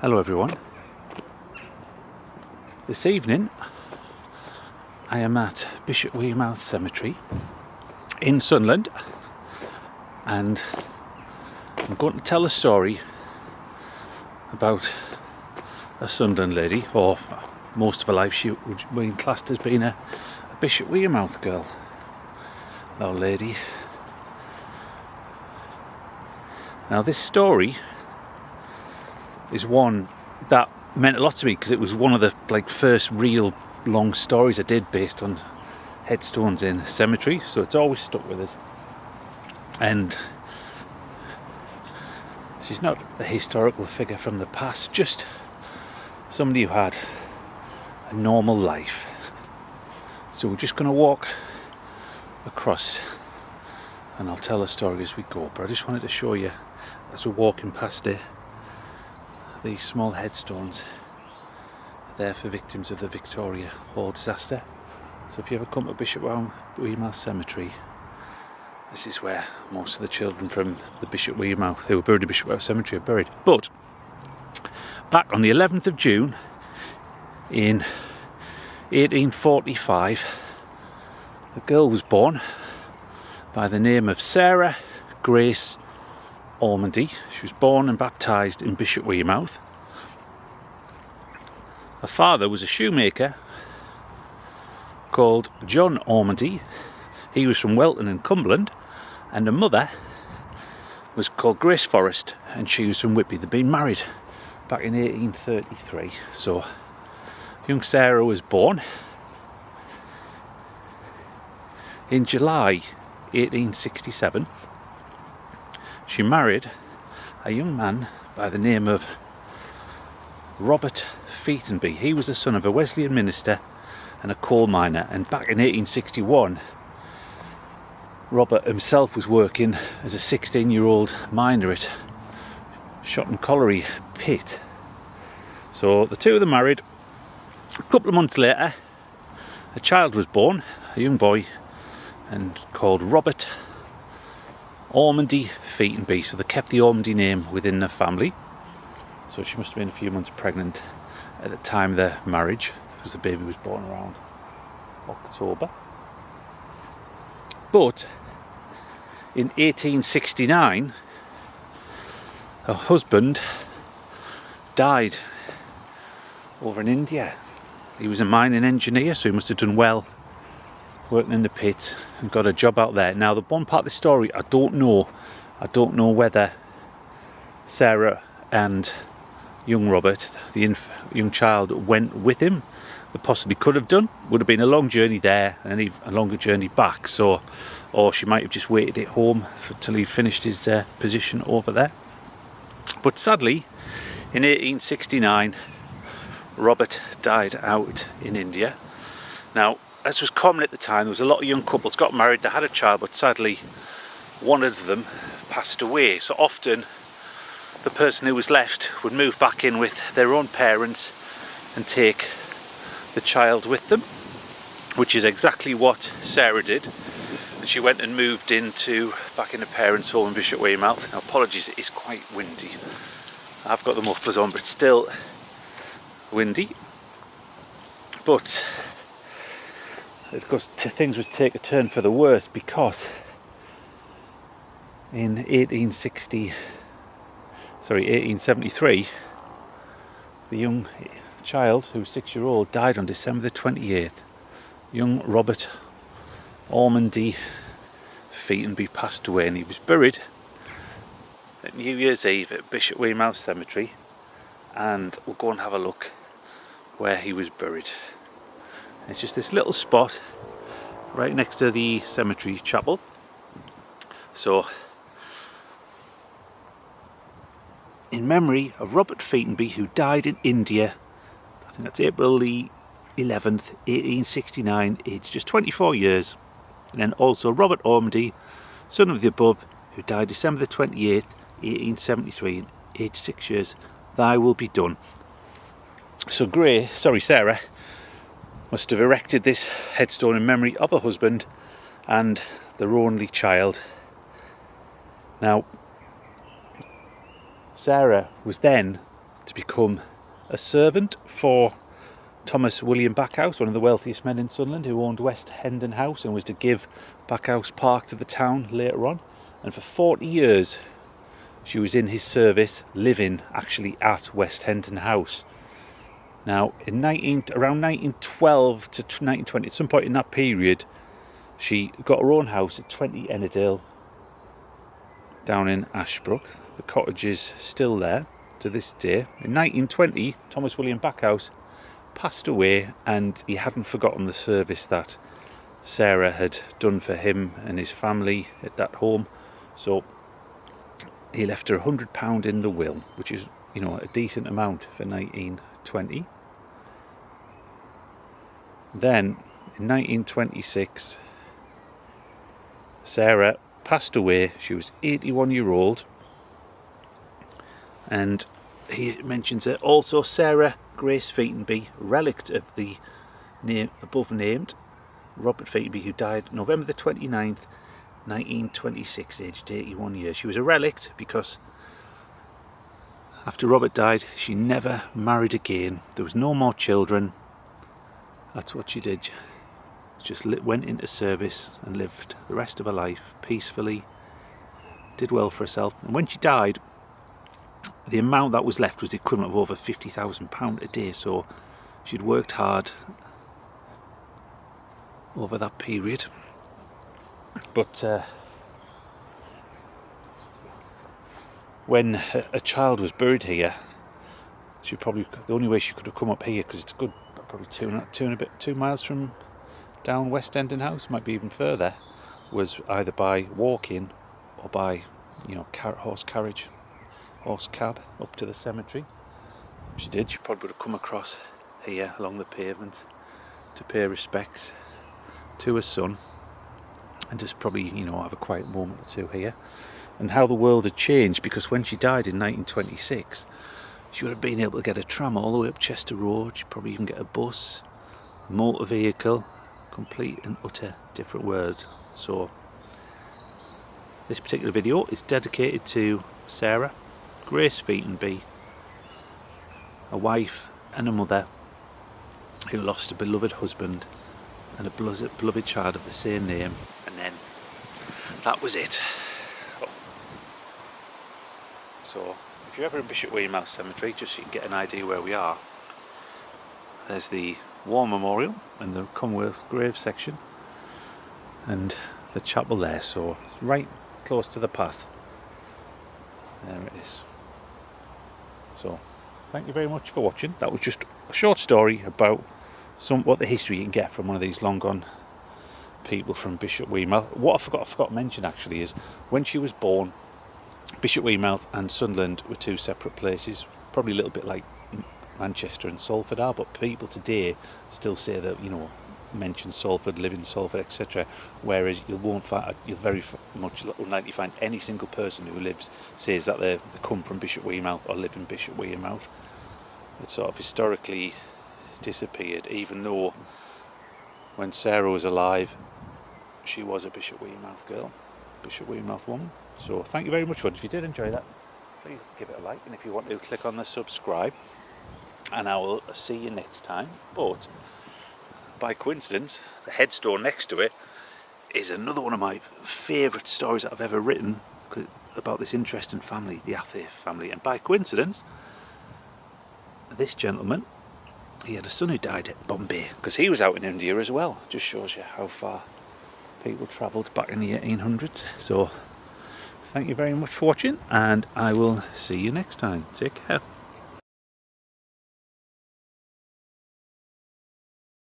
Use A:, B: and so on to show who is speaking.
A: Hello everyone. This evening I am at Bishopwearmouth Cemetery in Sunderland, and I'm going to tell a story about a Sunderland lady, or most of her life she would be classed as being a Bishopwearmouth girl, an old lady. Now this story is one that meant a lot to me because it was one of the first real long stories I did based on headstones in the cemetery, so it's always stuck with us. And she's not a historical figure from the past, just somebody who had a normal life. So we're just going to walk across and I'll tell a story as we go, but I just wanted to show you as we're walking past it, these small headstones are there for victims of the Victoria Hall disaster. So if you ever come to Bishopwearmouth Cemetery, this is where most of the children from the Bishopwearmouth who were buried in Bishopwearmouth Cemetery are buried. But back on the 11th of June in 1845, a girl was born by the name of Sarah Grace Ormandy. She was born and baptised in Bishopwearmouth. Her father was a shoemaker called John Ormondy. He was from Welton in Cumberland, and her mother was called Grace Forrest, and she was from Whitby. They'd been married back in 1833. So young Sarah was born in July 1867. She married a young man by the name of Robert Featonby. He was the son of a Wesleyan minister and a coal miner, and back in 1861 Robert himself was working as a 16-year-old miner at Shotton Colliery pit. So the two of them married. A couple of months later a child was born, a young boy, and called Robert Ormondy Featonby. So they kept the Ormondy name within the family. So she must have been a few months pregnant at the time of their marriage, because the baby was born around October. But in 1869 her husband died over in India. He was a mining engineer, so he must have done well working in the pits and got a job out there. Now the one part of the story I don't know whether Sarah and young Robert, the young child, went with him. They possibly could have done. Would have been a long journey there and a longer journey back. So, or she might have just waited at home till he finished his position over there. But sadly, in 1869, Robert died out in India. Now, as was common at the time, there was a lot of young couples got married, they had a child, but sadly one of them passed away. So often the person who was left would move back in with their own parents and take the child with them, which is exactly what Sarah did. And she went and moved back in her parents' home in Bishopwearmouth. Now apologies, it is quite windy. I've got the mufflers on, but it's still windy. But of course things would take a turn for the worse, because in 1873 the young child, who was 6-year-old, died on December the 28th. Young Robert Ormondy Featonby passed away, and he was buried at New Year's Eve at Bishopwearmouth Cemetery, and we'll go and have a look where he was buried. It's just this little spot right next to the cemetery chapel. So, in memory of Robert Featonby, who died in India, I think that's April the 11th, 1869, aged just 24 years. And then also Robert Ormondy, son of the above, who died December the 28th, 1873, aged 6 years. Thy will be done. So Sarah must have erected this headstone in memory of her husband and their only child. Now, Sarah was then to become a servant for Thomas William Backhouse, one of the wealthiest men in Sunderland, who owned West Hendon House and was to give Backhouse Park to the town later on. And for 40 years she was in his service, living actually at West Hendon House. Now, around 1912 to 1920, at some point in that period, she got her own house at 20 Ennerdale down in Ashbrook. The cottage is still there to this day. In 1920, Thomas William Backhouse passed away, and he hadn't forgotten the service that Sarah had done for him and his family at that home. So he left her £100 in the will, which is, a decent amount for 1920. Then, in 1926, Sarah passed away. She was 81-year-old. And he mentions it. Also, Sarah Grace Featonby, relict of the name above named, Robert Featonby, who died November the 29th, 1926, aged 81 years. She was a relict because after Robert died, she never married again. There was no more children. That's what she did. Just went into service and lived the rest of her life peacefully, did well for herself. And when she died, the amount that was left was the equivalent of over £50,000 a day. So she'd worked hard over that period. But when a child was buried here, the only way she could have come up here, because it's a good, probably 2 miles from down West Hendon House, might be even further, was either by walking or by, horse cab up to the cemetery. She probably would have come across here along the pavement to pay respects to her son, and just probably, have a quiet moment or two here. And how the world had changed, because when she died in 1926, she would have been able to get a tram all the way up Chester Road. She'd probably even get a bus, a motor vehicle, complete and utter different world. So this particular video is dedicated to Sarah Grace Featonby, a wife and a mother who lost a beloved husband and a beloved child of the same name, and then that was it. So if you're ever in Bishopwearmouth Cemetery, just so you can get an idea where we are, there's the War Memorial and the Commonwealth Grave section and the chapel there, so it's right close to the path. There it is. So thank you very much for watching. That was just a short story about what the history you can get from one of these long gone people from Bishopwearmouth. What I forgot to mention actually is, when she was born, Bishopwearmouth and Sunderland were two separate places, probably a little bit like Manchester and Salford are, but people today still say that, mention Salford, live in Salford, etc. Whereas you'll very much unlikely find any single person who says that they come from Bishopwearmouth or live in Bishopwearmouth. It's sort of historically disappeared, even though when Sarah was alive, she was a Bishopwearmouth girl, Bishopwearmouth woman. So thank you very much for it. If you did enjoy that, please give it a like, and if you want to, click on the subscribe, and I will see you next time. But by coincidence, the headstone next to it is another one of my favourite stories that I've ever written about this interesting family, the Athay family. And by coincidence, this gentleman, he had a son who died at Bombay, because he was out in India as well. Just shows you how far people travelled back in the 1800s. So thank you very much for watching, and I will see you next time. Take care.